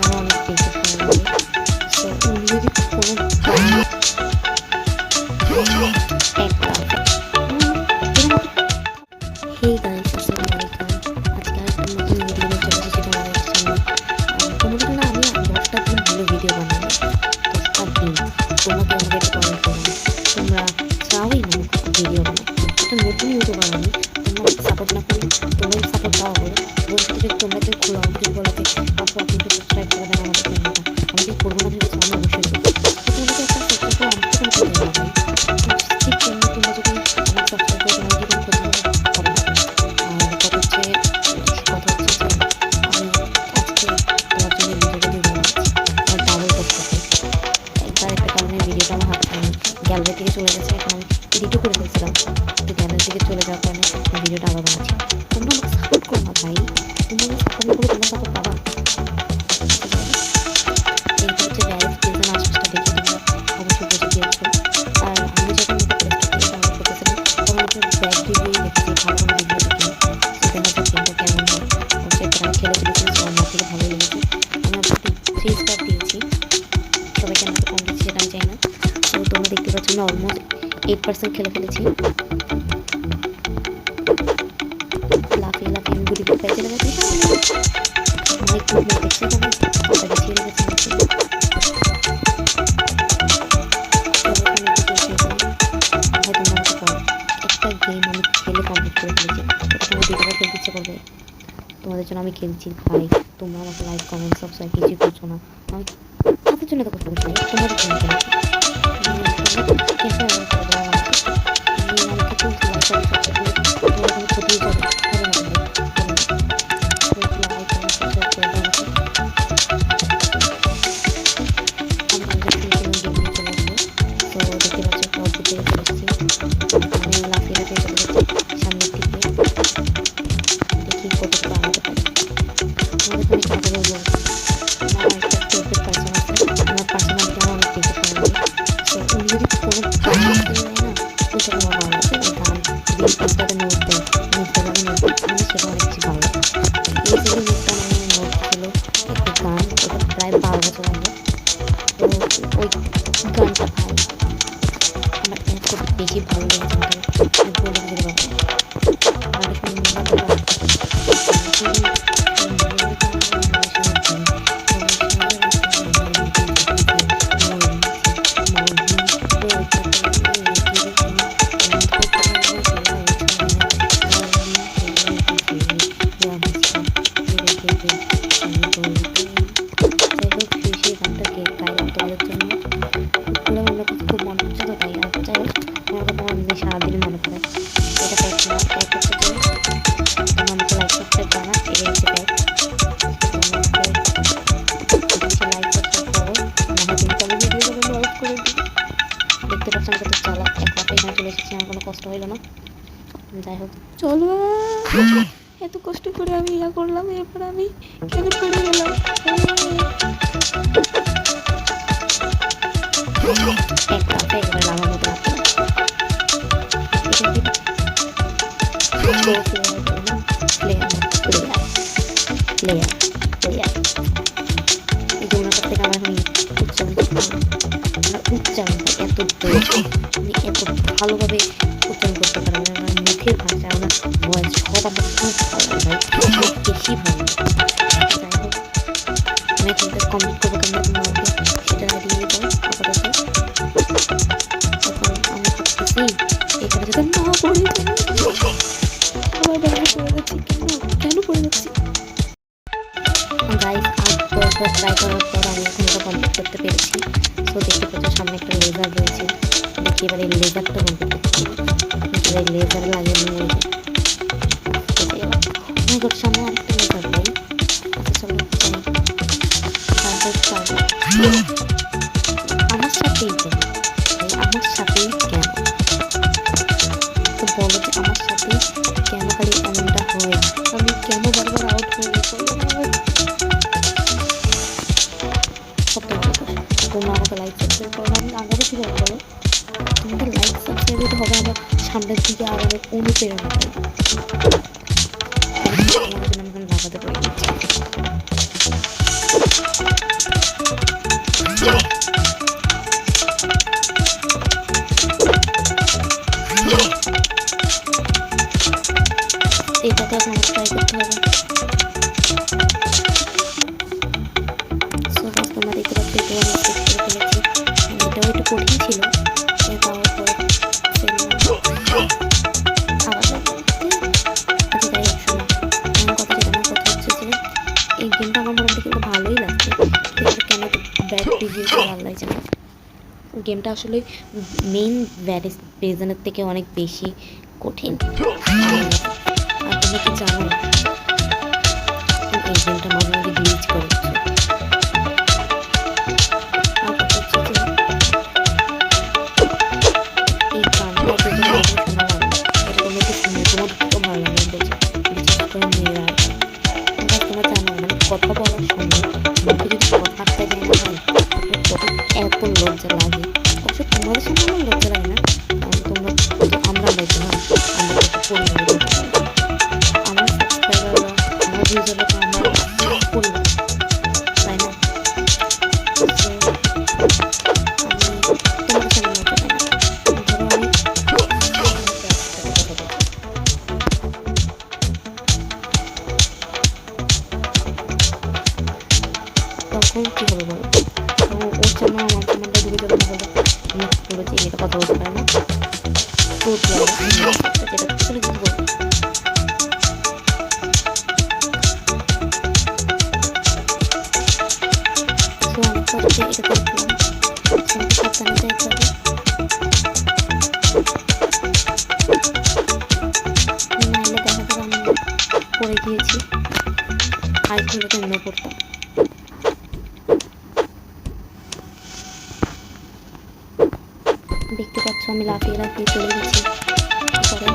আমার অনেক বেশি ভালো লাগে। সো উনি যদি কোনো গান একটা হেই গাইস, আসসালামু আলাইকুম। আজকে আরেকটা নতুন ভিডিও নিয়ে চলে এসেছি তোমাদের সামনে। তোমাদের জন্য আমি 10টা দিন হলো ভিডিও বানাবো। 10টা দিন তোমাকে আমাকে একটা কমেন্ট করবো, তোমরা চাওই না ভিডিও বানাই। একটা নতুন ইউটিউবার আমি, তোমরা সাপোর্ট না করলে, তোমরা সাপোর্ট পাওয়া বলো ভবিষ্যতে যদি তোমরা কেউ খোলা আমাকে বলো যে আপু আপনি একটু সাবস্ক্রাইব করে দেন আমাদের চ্যানেলটা, আমি কি করবো না ভেবেছি, আমি অবশ্যই করবো। তোমাকে একটা সাবস্ক্রাইব করে আমাকে কোনো ক্ষতি হবে না। ঠিক তেমনি তোমরা যদি আমাকে সাবস্ক্রাইব করে তোমার যদি কোনো ক্ষতি হবে না। আর কথা হচ্ছে যে আমি আজকে তোমার জন্য ভিডিওটা দিয়ে বানাচ্ছি, আমার ডাবল করতে একবার একটা কারণে ভিডিওটা আমার হাত গ্যালারি থেকে চলে গেছে। এখন আমি এডিটও করে ফেলছিলাম, তো গ্যালারি থেকে চলে যাওয়ার কারণে ভিডিওটা আবার বানাচ্ছি। তোমরা আমাকে সাপোর্ট করো না ভাই, তোমরা আমাকে সাপোর্ট না করলে তোমরা সাপোর্ট পাবা। এইটা হচ্ছে ব্যারেজ প্রেজেন্ট আশপাশটা দেখে তোমরা অবশ্যই বুঝে গিয়েছো। আর আমি যখন এটা প্রেসটা ডাউনলোড করতেছিলাম তখন একটা ব্যাড রিভিউ দেখেছি, ভালো কোনো রিভিউ দেখিনি সেখানে হচ্ছে গেমটা কেমন হয়। অবশ্যই এটা আমি খেলে ফেলেছি, আমার থেকে ভালো লেগেছে। আমি অবশ্যই 3 স্টার দিয়েছি, সবাইকে আমাকে কম দিচ্ছি সেটা আমি চাই না। তো তোমরা দেখতে পাচ্ছ আমি অলমোস্ট 8% খেলে ফেলেছি। লাফিয়ে লাফিয়ে আমি গুটি গুটি পেয়েছিলাম, অনেক খুব দেখছি আমি ওটাকে ছেড়ে গেছি একটা গেম আমি খেলে কমপ্লিট করে ফেলেছি। এটা তোমার দুটোবার খেলতে ইচ্ছে করবে, তোমাদের জন্য আমি খেলছি ভাই। তোমরা আমাকে লাইক কমেন্ট সাবস্ক্রাইব কিছুই করছো না, আমি তাদের জন্য তো করতে পারছি, তোমাদের জন্য খেলছি। প্রায় 12 বছর আগে, তো ওই গানটা ভাই আমার এত বেশি ভালো লেগেছে, আমি বলে দিতে পারবো না। সারাদিন মনে পড়ে এটা প্যাক না, প্যাক হচ্ছে যে তোমার আমাকে লাইক সাবস্ক্রাইব করো না, এটা হচ্ছে প্যাক। লাইক সাবস্ক্রাইব করো, না হয় কিন্তু আমি ভিডিও লাইক করে দিই। দেখতে পাচ্ছি আমি কত চালাক, এক লাফে এখানে চলে এসেছি, আমার কোনো কষ্ট হইলো না। যাই হোক চলো, এত কষ্ট করে আমি ইয়া করলাম, এরপর আমি কেন পড়ে গেলাম। এক লাফে একেবারে লাভার মতো লাগছে। আমি এত ভালোভাবে উচ্চারণ করতে পারি না, আমার মুখের ভাষা, আমার ভয়েস সব আমার খুব ভালো লাগে, অনেক বেশি ভালো লাগে। যাই হোক আমি এখন কমপ্লিট করবো কেমন তোমাকে সেটা দিয়ে দাও আপাতত। এখন আমি ভাবতেছি এখানে যাতে না পড়ে আমার ব্যাগে পড়ে যাচ্ছি, কেন পড়ে যাচ্ছি গাইস। 8-10 বার ট্রাই করার পর আমি এখন এটা কমপ্লিট করতে পেরেছি। সো দেখতে পাচ্ছ সামনে একটা লেজার রয়েছে, দেখি এবার এই লেজারটা কমপ্লিট করতে পারি। এই লেজার লাগিয়ে নিয়ে সামনে আরেকটা লেজার পাই। আচ্ছা চলো আমার সাথেই যাই, আমার সাথেই কেন, তো বলো যে আমার সাথে কেন খালি এমনটা হয়, আমি কেন বারবার আউট হয়ে গেছি। তোমরা আমাকে লাইক সাবস্ক্রাইব করো, আমি আগামী কী হবে বলো, তোমাদের লাইক সাবস্ক্রাইব হবে আমার সামনের দিকে আর অনেক অনুপ্রেরণা পাই। আমার জন্য আমি লাগাতে পারি। এটাকে এখন ট্রাই করতে হবে। সো গাইস তোমরা দেখতে পাচ্ছ এটা আমি সেট করে ফেলেছি। এটাও একটু কঠিন ছিল, তাও করে ফেললাম। আবার আচ্ছা যাই হোক, শোনো আমার কথা যেটা, আমার কথা হচ্ছে যে এই গেমটা আমার মোটামুটি কিন্তু ভালোই লাগছে, কিন্তু কেন ব্যাড রিভিউটা ভালো লাগছে না। গেমটা আসলে মেইন ভ্যারিজনের থেকে অনেক বেশি কঠিন। আর তুমি কি জানো এই গেমটা মাঝে মাঝে গ্লিচ করছে। আর কথা হচ্ছে যে এই গানটা শোনা লাগে, এটা কোনো একটু শুনে তোমার তো ভালো লাগে বলছে, বিশেষ করে মেয়েরা। তোমরা জানো মানে কথা বলার সময় মুখে যদি কথা আটকা যায় না হয় তখন এত লজ্জা লাগে। অবশ্য তোমাদের সামনে আমার লজ্জা লাগে না, কারণ তোমরা আমরা দেখো না, আমরা কত পরিবার, আমার সাবস্ক্রাইবাররা, আমার ভিউজাররা তো আমার পরিবার, তাই না? তো আমি তোমাদের সামনে লজ্জা পাই না। ধরো আমি তখন কি হবে বলো, ওর সামনে আমার সামনে ডুবে যাবে না বলে আমি বলেছি এটা কথা বলতে পারে না, তো যেটা পিছনে কিছু বলবো। তো আমি করতে এটা করলাম, সাবধানে যাইতে হবে। নাহলে দেখা যাবে আমি পড়ে গিয়েছি, আর খুলে কেমনে পড়তাম। দেখতে পাচ্ছ আমি লাফিয়ে লাফিয়ে চলে গেছি। পরে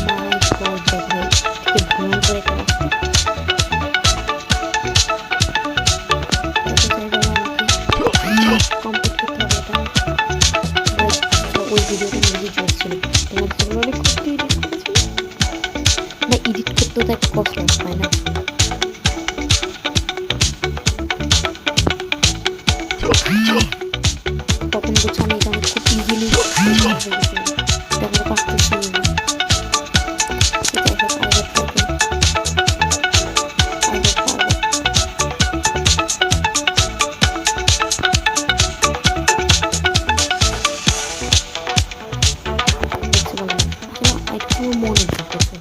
মাই গড দেখবে থেকে ভ্রমণ করে একটা রাস্তা। আমাকে কমপ্লিট করতে হবে এটা। ওই ভিডিওটা নিজে জোর ছিল, তোমাদের জন্য অনেক কষ্ট এডিট করেছিল, বা এডিট করতেও তো একটা কষ্ট হয় না। তখন বুঝছো আমি এটা খুব ইজিলি আমরা পারতেছি। যাই হোক আইবার পারবো, আইবার পারবো। দেখছি বললাম আসলে একটু মনোযোগ করছে,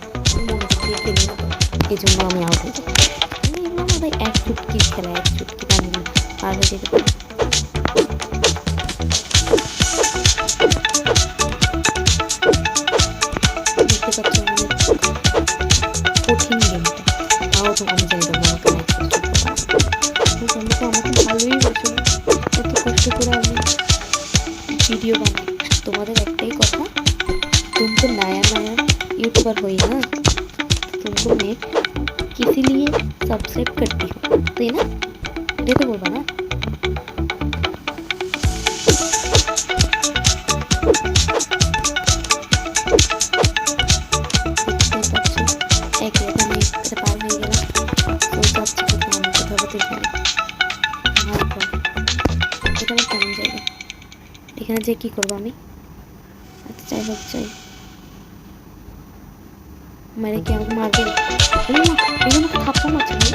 মনোযোগ দিয়ে খেলি না তো, এই জন্য আমি আউট হয়ে যাই। এগুলো আমাদের এক চুটকি খেলা, এক চুটকি আমি পার হয়ে যেতে পারি। দেখতে পাচ্ছ আমাদের কঠিন গেমটা, তাও তো আমি জানি তোমরা আমাকে লাইক তোমরা তো আমাকে ভালোই বাসো, এত কষ্ট করে আমি ভিডিও বানাই। তোমাদের একটাই কথা, तुमको नया नया यूट्यूबर हुई ना, तुमको मैं किसी लिए सब्सक्राइब करती हूँ, तो ये ना ये तो बोलबा ना। এখানে যে কি করবো আমি, আচ্ছা যাই হোক যাই, মেরে কি আমাকে মারবে? এখানে থাপ্পড় মারছে ভাই।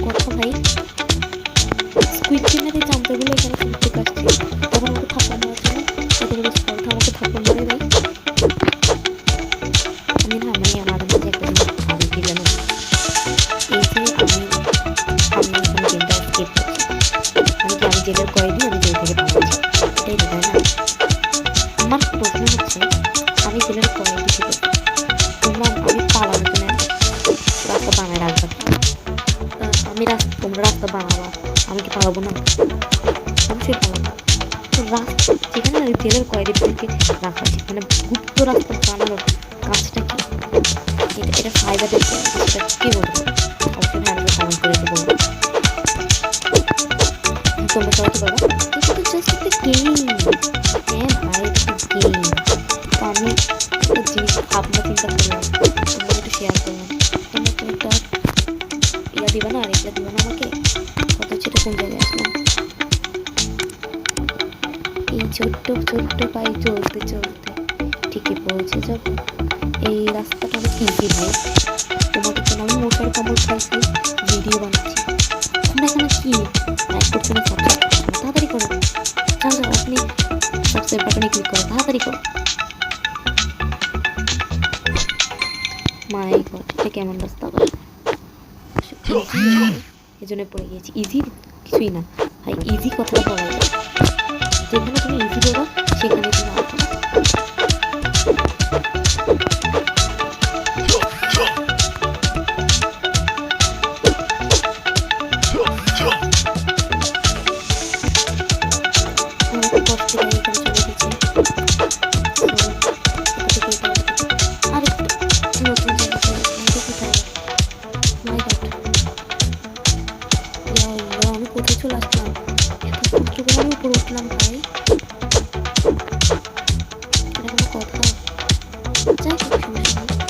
কথা ভাই, স্কুইড গেমের এই চামচাগুলো এখানে শুনতে পাচ্ছি, তখন আমাকে থাপ্পড় মারছে না, কতগুলো স্পর্ধা আমাকে থাপ্পড় মারে ভাই। আমি না মানে আমাদের মাঝে একটা জিনিস ভাবি কি জানো, এই যে আমি এখানে গেমটা স্কিপ করছি, আমি জেলের কয়েদি, আমি জেল থেকে পালাচ্ছি, এটাই তো তাই না? আমার প্রশ্ন হচ্ছে আমি জেলের কয়েদি ছিল, তোমরা আমি পালানোর জন্য রাস্তা বানায় রাখবা, তোমরা রাস্তা বানাবা, আমি কি পালাবো না? অবশ্যই পালাবো। তো রাস্তা যেখানে জেলের কয়েদিদেরকে রাখা, সেখানে গুপ্ত রাস্তা বানানোর কাজটা কি? এটা ফায়দাটা কি? সেটা কে বলবে? অবশ্যই ভালো কমেন্ট করে বলবো। তোমরা এটা তো জাস্ট একটা গেম। হ্যাঁ ভাই, এটা গেম। তো আমি একটা জিনিস ভাবনা চিন্তা করলাম, তোমাকে একটু শেয়ার করলাম। তোমরা তো একটা দিবা না, রিপ্লাই দিবা না আমাকে। কথা হচ্ছে এটা কোন জায়গায় আসলাম। এই ছোট্ট ছোট্ট পায়ে চলতে চলতে ঠিকই পৌঁছে যাব। এই রাস্তাটা অনেক ইজি ভাই। তোমাদের জন্য আমি মশার কামড় খাইছি, ভিডিও বানাচ্ছি। তোমরা এখানে কি লাইক করছো না, সাবস্ক্রাইব করছো না? তাড়াতাড়ি করো, যাও যাও, আপনি সাবস্ক্রাইব বাটনে ক্লিক করো, তাড়াতাড়ি করো। মাই গড, এটা কেমন রাস্তা আবার? এই জন্য পড়ে গিয়েছি। ইজি কিছুই না ভাই, ইজি কথাটা বলাই যায়। যেখানে তুমি ইজি বলো সেখানে তুমি আসো না। অনেক কষ্ট করে এখানে চলে এসেছি। আরেকটু নতুন জায়গা চলে আসলাম, দেখি তাই। মাই গড, আমি কোথায় চলে আসলাম? এত কষ্ট করে আমি উপরে উঠলাম ভাই, এটা কোনো কথা? যাই হোক, সমস্যা নেই।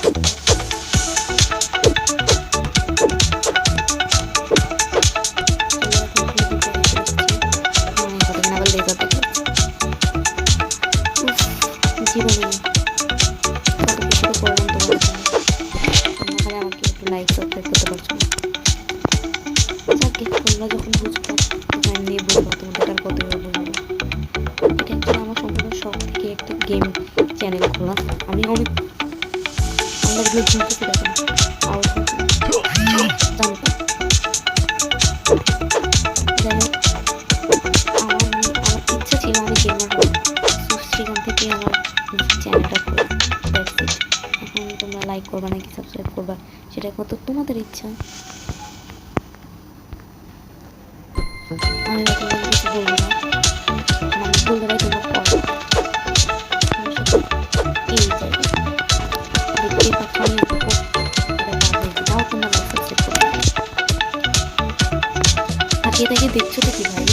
জীবনে কত কিছু তো করলাম তোমাদের জন্য, তোমরা খালি আমাকে একটু লাইক সাবস্ক্রাইব করতে পারছো না। যাকে তোমরা যখন বুঝবো তখন এমনি বুঝবো, তোমাদের আর কতভাবে বুঝবো। এটা অ্যাকচুয়ালি আমার সম্পূর্ণ শখ থেকে একটা গেম চ্যানেল খোলা। আমি অনেক আমরা যেগুলো শুনতেছি দেখেন আওয়াজ জানতো। যাই হোক, আমার ইচ্ছা ছিল আমি গেমার হব, সেখান থেকে আমার চ্যানেলটা খোলা। এখন তোমরা লাইক করবা নাকি সাবস্ক্রাইব করবা সেটা কত তোমাদের ইচ্ছা। আমি তোমাদের কিছু বলবো না, আমি বলতে পারি তোমরা করো। এই জায়গায় দেখতে পাচ্ছ আমি তাও তোমরা লাইক সাবস্ক্রাইব করবে। তাকিয়ে তাকিয়ে দেখছো তো কি ভাই?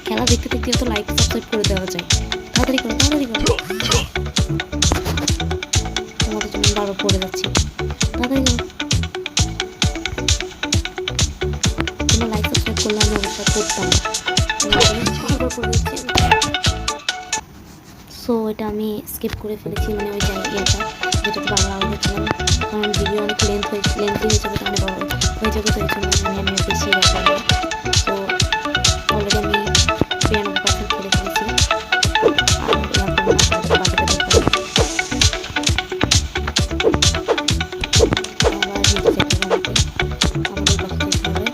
খেলা দেখতে দেখতে তো লাইক সাবস্ক্রাইব করে দেওয়া যায়। তাড়াতাড়ি করো, তাড়াতাড়ি করো। তোমাদের জন্য বারবার পড়ে যাচ্ছি, তাড়াতাড়ি করো। তোমরা লাইক সাবস্ক্রাইব করলে আমি অবশ্যই করতাম না। সো এটা আমি স্কিপ করে ফেলেছি, মানে ওই জায়গাটা যেটাতে বাংলা আউট হচ্ছিলাম, কারণ ভিডিও অনেক লেন্থি হয়ে যাবে, তাহলে বড় হয়ে যাবে। তো এই জন্য আমি বেশি ইয়ে করবো। তো অলরেডি আমি 92% খেলে ফেলেছি, আর ইয়া করবো না, বাকিটা দেখতে হবে। আবার নিচে যেতে হবে, আমাদের পাশে যেতে হবে।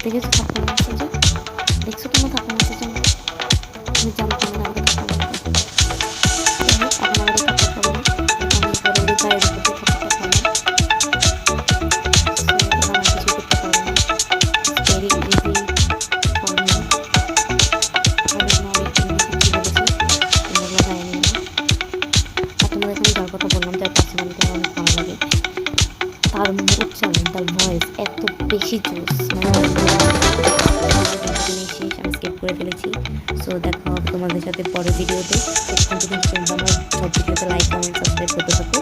দেখেছো থাপ্পড় মারছে যে? দেখছো তোমরা থাপ্পড় মারছে যে? আমি জানতাম না আমাকে থাপ্পড় মারবে। যাই হোক, এখন আমাদের থাপ্পড় খাবো না, আমি পরে ওদের গায়ের উপর দিয়ে থাপ্পড়টা খাবো। আমার কিছু করতে পারবো না। Very easy for me. অনেক ইজি বলেছি, তোমরা জানি না। আর তোমাদের আমি যার কথা বললাম, যার পার্সোনালিটি আমার অনেক ভালো লাগে, তার উচ্চারণ, তার ভয়েস এত বেশি জোস, আমি স্কিপ করে ফেলেছি। সো দেখা হবে তোমাদের সাথে পরের ভিডিওতে। এখন যদি তোমরা আমার সব ভিডিওতে লাইক কমেন্ট সাবস্ক্রাইব করতে থাকো।